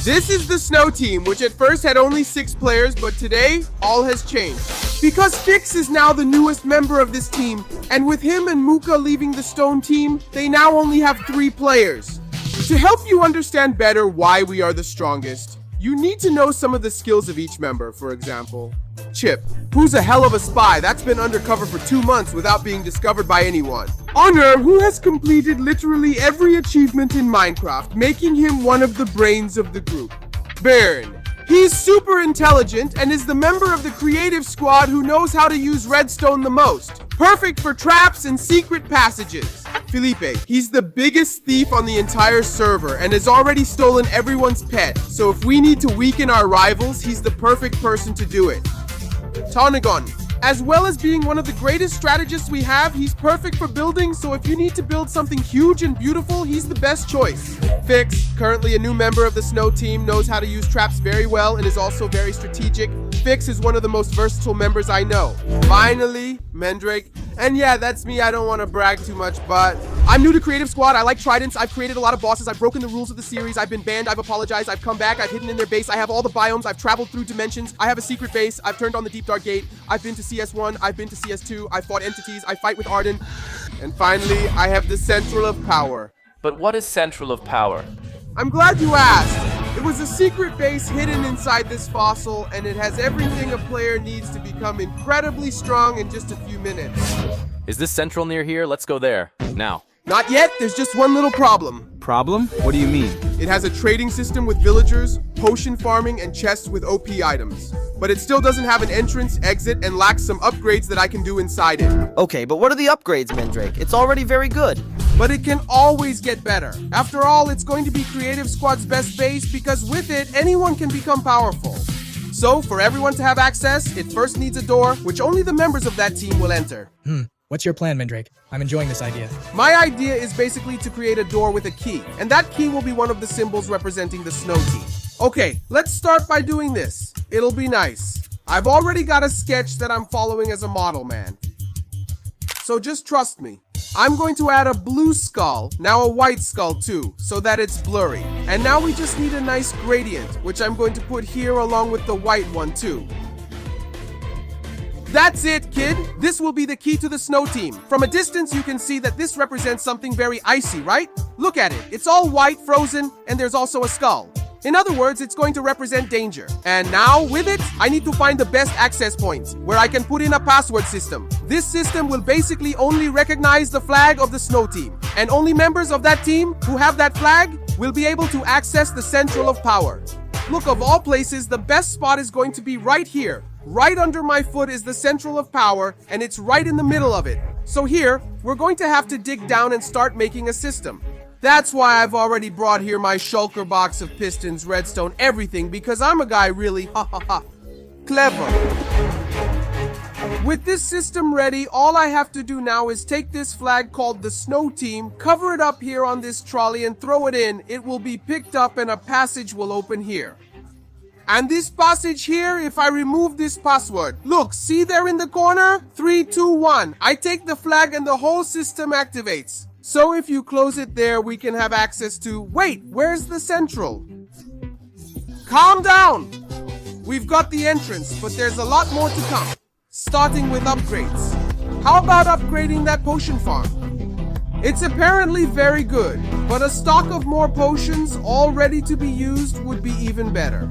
This is the Snow Team, which at first had only 6 players, but today, all has changed. Because Fix is now the newest member of this team, and with him and Muka leaving the Stone Team, they now only have 3 players. To help you understand better why we are the strongest, you need to know some of the skills of each member. For example, Chip, who's a hell of a spy that's been undercover for 2 months without being discovered by anyone. Honor, who has completed literally every achievement in Minecraft, making him one of the brains of the group. Baron, he's super intelligent and is the member of the creative squad who knows how to use redstone the most. Perfect for traps and secret passages. Felipe, he's the biggest thief on the entire server and has already stolen everyone's pet, so if we need to weaken our rivals, he's the perfect person to do it. Tonagon, as well as being one of the greatest strategists we have, he's perfect for building, so if you need to build something huge and beautiful, he's the best choice. Fix, currently a new member of the Snow Team, knows how to use traps very well and is also very strategic. Fix is one of the most versatile members I know. Finally, Mendrake. And yeah, that's me, I don't want to brag too much, but I'm new to Creative Squad, I like tridents, I've created a lot of bosses, I've broken the rules of the series, I've been banned, I've apologized, I've come back, I've hidden in their base, I have all the biomes, I've traveled through dimensions, I have a secret base, I've turned on the Deep Dark Gate, I've been to CS1, I've been to CS2, I've fought entities, I fight with Arden, and finally, I have the Central of Power. But what is Central of Power? I'm glad you asked. It was a secret base hidden inside this fossil, and it has everything a player needs to become incredibly strong in just a few minutes. Is this Central near here? Let's go there. Now. Not yet, there's just one little problem. Problem? What do you mean? It has a trading system with villagers, potion farming, and chests with OP items. But it still doesn't have an entrance, exit, and lacks some upgrades that I can do inside it. Okay, but what are the upgrades, Mendrake? It's already very good. But it can always get better. After all, it's going to be Creative Squad's best base because with it, anyone can become powerful. So, for everyone to have access, it first needs a door, which only the members of that team will enter. What's your plan, Mendrake? I'm enjoying this idea. My idea is basically to create a door with a key, and that key will be one of the symbols representing the Snow Team. Okay, let's start by doing this. It'll be nice. I've already got a sketch that I'm following as a model man. So just trust me. I'm going to add a blue skull, now a white skull too, so that it's blurry. And now we just need a nice gradient, which I'm going to put here along with the white one too. That's it, kid! This will be the key to the Snow Team. From a distance, you can see that this represents something very icy, right? Look at it. It's all white, frozen, and there's also a skull. In other words, it's going to represent danger. And now, with it, I need to find the best access points, where I can put in a password system. This system will basically only recognize the flag of the Snow Team. And only members of that team who have that flag will be able to access the Central of Power. Look, of all places, the best spot is going to be right here. Right under my foot is the Central of Power, and it's right in the middle of it. So here, we're going to have to dig down and start making a system. That's why I've already brought here my shulker box of pistons, redstone, everything, because I'm a guy really, clever. With this system ready, all I have to do now is take this flag called the Snow Team, cover it up here on this trolley and throw it in. It will be picked up and a passage will open here. And this passage here, if I remove this password, look, see there in the corner? 3, 2, 1. I take the flag and the whole system activates. So if you close it there, we can have access to... Wait, where's the Central? Calm down! We've got the entrance, but there's a lot more to come. Starting with upgrades. How about upgrading that potion farm? It's apparently very good, but a stock of more potions all ready to be used would be even better.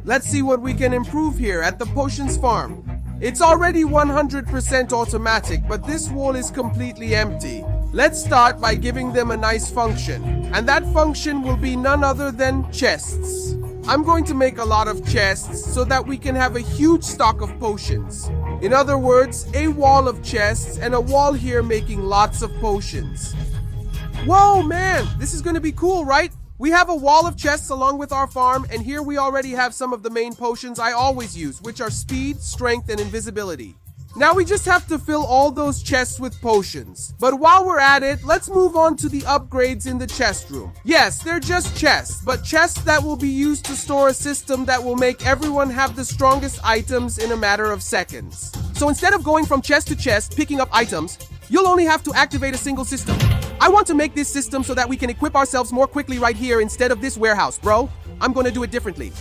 Let's see what we can improve here at the potions farm. It's already 100% automatic, but this wall is completely empty. Let's start by giving them a nice function, and that function will be none other than chests. I'm going to make a lot of chests so that we can have a huge stock of potions. In other words, a wall of chests and a wall here making lots of potions. Whoa, man, this is going to be cool, right? We have a wall of chests along with our farm, and here we already have some of the main potions I always use, which are speed, strength, and invisibility. Now we just have to fill all those chests with potions. But while we're at it, let's move on to the upgrades in the chest room. Yes, they're just chests, but chests that will be used to store a system that will make everyone have the strongest items in a matter of seconds. So instead of going from chest to chest, picking up items, you'll only have to activate a single system. I want to make this system so that we can equip ourselves more quickly right here instead of this warehouse, bro. I'm going to do it differently.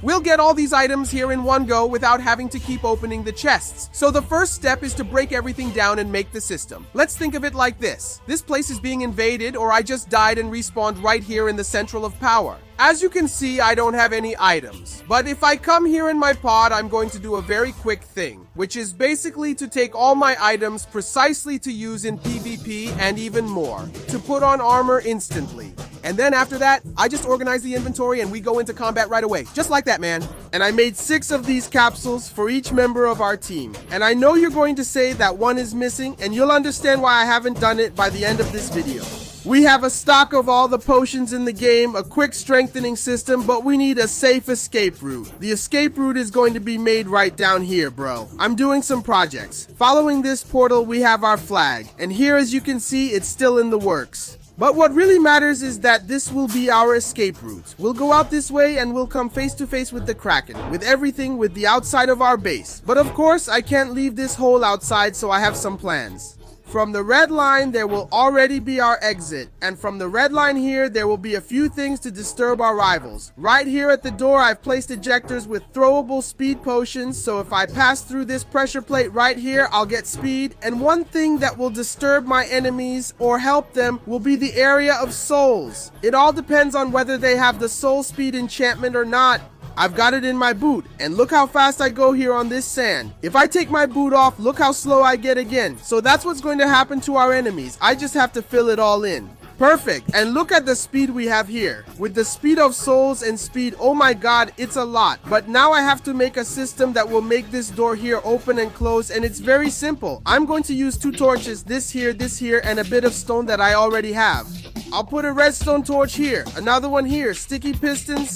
We'll get all these items here in one go without having to keep opening the chests. So the first step is to break everything down and make the system. Let's think of it like this. This place is being invaded, or I just died and respawned right here in the central of power. As you can see, I don't have any items. But if I come here in my pod, I'm going to do a very quick thing, which is basically to take all my items precisely to use in PvP and even more, to put on armor instantly. And then after that, I just organize the inventory and we go into combat right away. Just like that, man. And I made 6 of these capsules for each member of our team. And I know you're going to say that one is missing, and you'll understand why I haven't done it by the end of this video. We have a stock of all the potions in the game, a quick strengthening system, but we need a safe escape route. The escape route is going to be made right down here, bro. I'm doing some projects. Following this portal, we have our flag. And here, as you can see, it's still in the works. But what really matters is that this will be our escape route. We'll go out this way and we'll come face to face with the Kraken, with everything with the outside of our base. But of course, I can't leave this hole outside, so I have some plans. From the red line, there will already be our exit. And from the red line here, there will be a few things to disturb our rivals. Right here at the door, I've placed ejectors with throwable speed potions. So if I pass through this pressure plate right here, I'll get speed. And one thing that will disturb my enemies or help them will be the area of souls. It all depends on whether they have the soul speed enchantment or not. I've got it in my boot, and look how fast I go here on this sand. If I take my boot off, look how slow I get again. So that's what's going to happen to our enemies. I just have to fill it all in. Perfect. And look at the speed we have here. With the speed of souls and speed, oh my god, it's a lot. But now I have to make a system that will make this door here open and close, and it's very simple. I'm going to use 2 torches, this here, and a bit of stone that I already have. I'll put a redstone torch here, another one here, sticky pistons,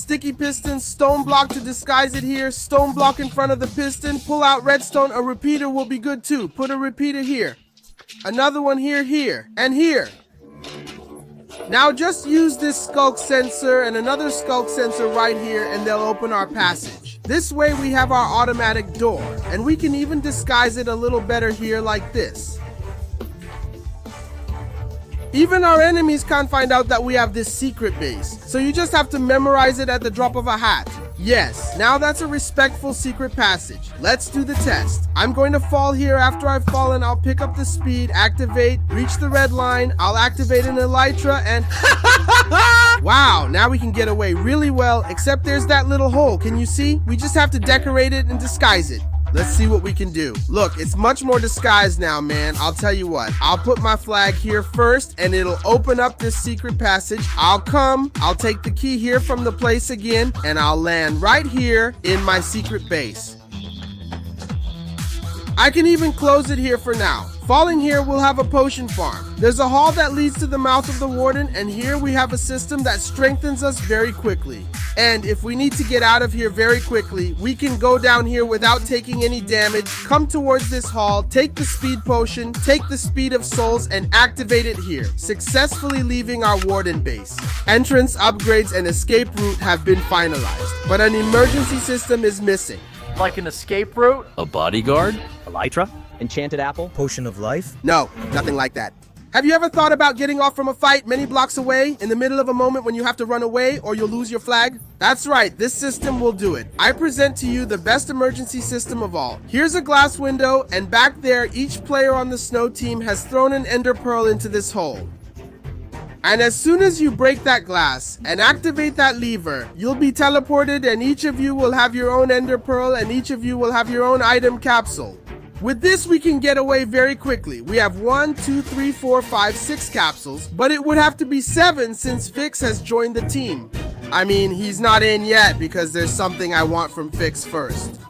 stone block to disguise it here, stone block in front of the piston, pull out redstone, a repeater will be good too, put a repeater here, another one here, and here. Now just use this skulk sensor and another skulk sensor right here, and they'll open our passage. This way we have our automatic door, and we can even disguise it a little better here like this. Even our enemies can't find out that we have this secret base, so you just have to memorize it at the drop of a hat. Yes, now that's a respectful secret passage. Let's do the test. I'm going to fall here. After I've fallen, I'll pick up the speed, activate, reach the red line, I'll activate an elytra, and wow, now we can get away really well, except there's that little hole. Can you see? We just have to decorate it and disguise it. Let's see what we can do. Look, it's much more disguised now, man. I'll tell you what. I'll put my flag here first, and it'll open up this secret passage. I'll take the key here from the place again, and I'll land right here in my secret base. I can even close it here for now. Falling here, we'll have a potion farm. There's a hall that leads to the mouth of the warden, and here we have a system that strengthens us very quickly. And if we need to get out of here very quickly, we can go down here without taking any damage, come towards this hall, take the speed potion, take the speed of souls, and activate it here, successfully leaving our warden base. Entrance, upgrades, and escape route have been finalized, but an emergency system is missing. Like an escape route? A bodyguard? Elytra? Enchanted apple? Potion of life? No, nothing like that. Have you ever thought about getting off from a fight many blocks away in the middle of a moment when you have to run away or you'll lose your flag? That's right, this system will do it. I present to you the best emergency system of all. Here's a glass window, and back there, each player on the snow team has thrown an ender pearl into this hole. And as soon as you break that glass and activate that lever, you'll be teleported, and each of you will have your own ender pearl, and each of you will have your own item capsule. With this, we can get away very quickly. We have 1, 2, 3, 4, 5, 6 capsules, but it would have to be 7 since Fix has joined the team. I mean, he's not in yet because there's something I want from Fix first.